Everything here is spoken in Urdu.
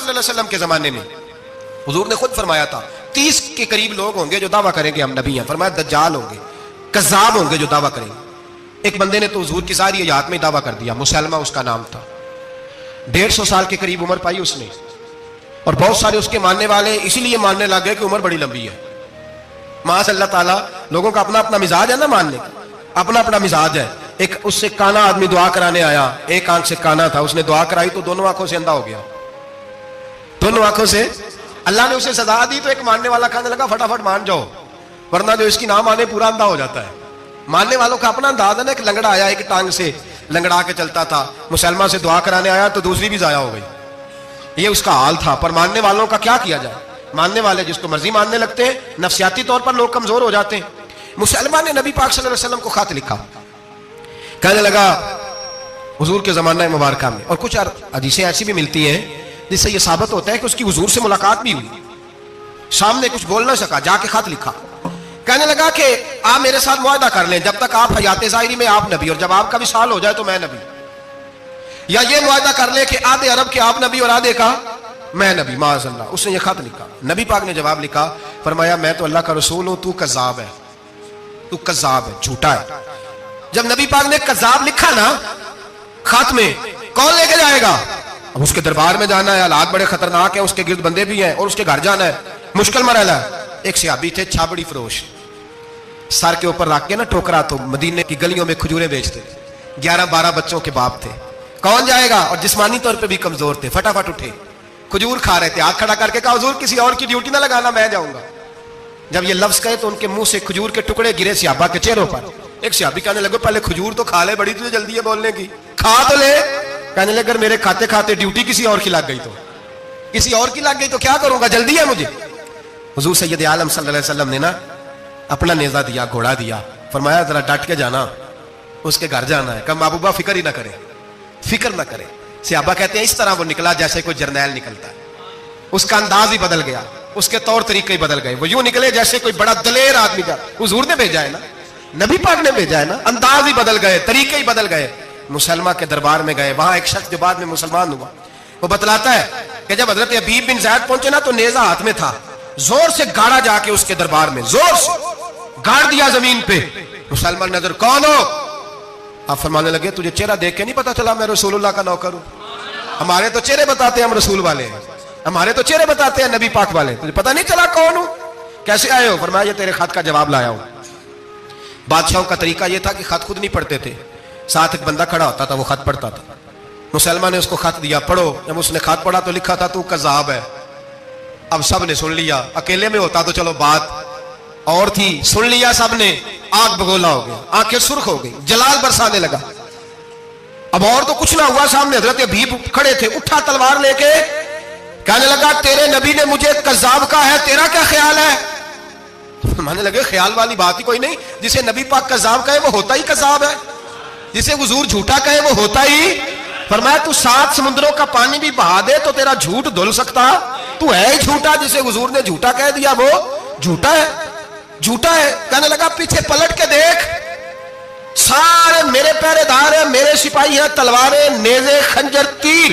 صلی اللہ علیہ وسلم کے زمانے میں حضور نے خود فرمایا تھا 30 کے قریب لوگ ہوں گے جو دعویٰ کریں گے ہم نبی ہیں. فرمایا دجال ہوں گے, کذاب ہوں گے جو دعویٰ کریں گے. ایک بندے نے تو حضور کی ساری حیات میں دعویٰ کر دیا, مسلمہ اس کا نام تھا, 150 سال کے قریب عمر پائی اس نے, اور بہت سارے اس کے ماننے والے اسی لیے ماننے لگ گئے کہ عمر بڑی لمبی ہے. معاذ اللہ تعالیٰ, لوگوں کا اپنا اپنا مزاج ہے نا ماننے کا, اپنا اپنا مزاج ہے. ایک اس سے کانا آدمی دعا کرانے آیا, ایک آنکھ سے کانا تھا, اس نے دعا کرائی تو دونوں آنکھوں سے اندھا ہو گیا, دونوں آنکھوں سے. اللہ نے اسے سزا دی تو ایک ماننے والا کہنے لگا فٹافٹ مان جاؤ, ورنہ جو اس کی نہ مانے پورا اندھا ہو جاتا ہے. ماننے والوں کا اپنا انداز ہے نا. ایک لنگڑا آیا, ایک ٹانگ سے لنگڑا کے چلتا تھا, مسلمہ سے دعا کرانے آیا تو دوسری بھی ضائع ہو گئی. یہ اس کا حال تھا. پر ماننے والوں کا کیا کیا جائے, ماننے والے جس کو مرضی ماننے لگتے ہیں, نفسیاتی طور پر لوگ کمزور ہو جاتے ہیں. مسلمہ نے نبی پاک صلی اللہ علیہ وسلم کو خط لکھا, کہنے لگا حضور کے زمانہ مبارکہ میں, اور کچھ حدیثیں ایسی بھی ملتی ہیں جس سے یہ ثابت ہوتا ہے کہ اس کی حضور سے ملاقات بھی ہوئی, سامنے کچھ بول نہ سکا, جا کے خط لکھا. کہنے لگا کہ آپ میرے ساتھ معاہدہ کر لیں, جب تک آپ حیات ظاہری میں آپ نبی, اور جب آپ کا وصال ہو جائے تو میں نبی, یا یہ معاہدہ کر لیں کہ آدھے عرب کے آپ نبی اور آدھے کا میں نبی. معاذ اللہ. اس نے یہ خط لکھا. نبی پاک نے جواب لکھا, فرمایا میں تو اللہ کا رسول ہوں, تو کذاب ہے, تو کذاب ہے, جھوٹا ہے. جب نبی پاک نے کذاب لکھا نا خط میں, کون لے کے جائے گا؟ اب اس کے دربار میں جانا ہے, حالات بڑے خطرناک ہیں, اس کے گرد بندے بھی ہیں, اور اس کے گھر جانا ہے, مشکل مرحلہ ہے. ایک صحابی تھے چھابڑی فروش, سر کے اوپر رکھ کے نا ٹوکرا, تو مدینے کی گلیوں میں کھجوریں بیچتے, 11-12 بچوں کے باپ تھے. کون جائے گا؟ اور جسمانی طور پہ بھی کمزور تھے. فٹافٹ اٹھے, کھجور کھا رہے تھے, ہاتھ کھڑا کر کے کہا حضور کسی اور کی ڈیوٹی نہ لگانا, میں جاؤں گا. جب یہ لفظ کہے تو ان کے منہ سے کھجور کے ٹکڑے گرے صحابہ کے چہروں پر. ایک صحابی کہنے لگے پہلے کھجور تو کھا لے, بڑی تجھے جلدی ہے بولنے کی, کھا تو لے. کہنے لگے اگر میرے کھاتے کھاتے ڈیوٹی کسی اور کی لگ گئی, تو کسی اور کی لگ گئی تو کیا کروں گا, جلدی ہے مجھے. حضور سید عالم صلی اللہ علیہ وسلم نے نا اپنا نیزہ دیا, گھوڑا دیا, فرمایا ذرا ڈٹ کے جانا, اس کے گھر جانا ہے. کہا محبوبہ فکر ہی نہ کرے, فکر نہ کرے. صحابہ کہتے ہیں اس طرح وہ نکلا جیسے کوئی جرنیل نکلتا ہے, اس کا انداز ہی بدل گیا, اس کے طور طریقے ہی بدل گئے. وہ یوں نکلے جیسے کوئی بڑا دلیر آدمی کا, حضور نے بھیجا ہے نا, نبی پاک نے بھیجا ہے نا, انداز ہی بدل گئے, طریقے ہی بدل گئے. مسلمہ کے دربار میں گئے, وہاں ایک شخص جو بعد میں مسلمان ہوا, وہ بتلاتا ہے کہ جب حضرت حبیب بن زید پہنچے نا تو نیزہ ہاتھ میں تھا, زور سے گاڑا جا کے اس کے دربار میں, زور سے گاڑ دیا زمین پہ. مسلمان نظر, کون ہو؟ آپ فرمانے لگے تجھے چہرہ دیکھ کے نہیں پتا چلا میں رسول اللہ کا نوکر ہوں؟ ہمارے تو چہرے بتاتے ہیں, ہم رسول والے ہیں, ہمارے تو چہرے بتاتے ہیں نبی پاک والے, تجھے پتا نہیں چلا کون ہوں, کیسے آئے ہو؟ فرمایا یہ تیرے خط کا جواب لایا ہوں. بادشاہوں کا طریقہ یہ تھا کہ خط خود نہیں پڑھتے تھے, ساتھ ایک بندہ کھڑا ہوتا تھا, وہ خط پڑھتا تھا. مسلمان نے اس کو خط دیا, پڑھو. جب اس نے خط پڑھا تو لکھا تھا تو کذاب ہے. اب سب نے سن لیا, اکیلے میں ہوتا تو چلو بات اور تھی, سن لیا سب نے, آگ بگولا ہو گیا, آنکھیں سرخ ہو گئی, جلال برسانے لگا. اب اور تو کچھ نہ ہوا, سامنے حضرت حبیب کھڑے تھے, اٹھا تلوار لے کے, کہنے لگا تیرے نبی نے مجھے کذاب کہا ہے, تیرا کیا خیال ہے؟ مانے لگے خیال والی بات ہی کوئی نہیں, جسے نبی پاک کذاب کہے وہ ہوتا ہی کذاب ہے, جسے حضور جھوٹا کہے وہ ہوتا ہی. فرمایا تو 7 سمندروں کا پانی بھی بہا دے تو تیرا جھوٹ دھل سکتا, تو ہے ہی جھوٹا, جسے حضور نے جھوٹا کہہ دیا وہ جھوٹا ہے, جھوٹا ہے. کہنے لگا پیچھے پلٹ کے دیکھ, سارے میرے پہرے دار ہیں, میرے سپاہی ہیں, تلواریں, نیزے, خنجر, تیر,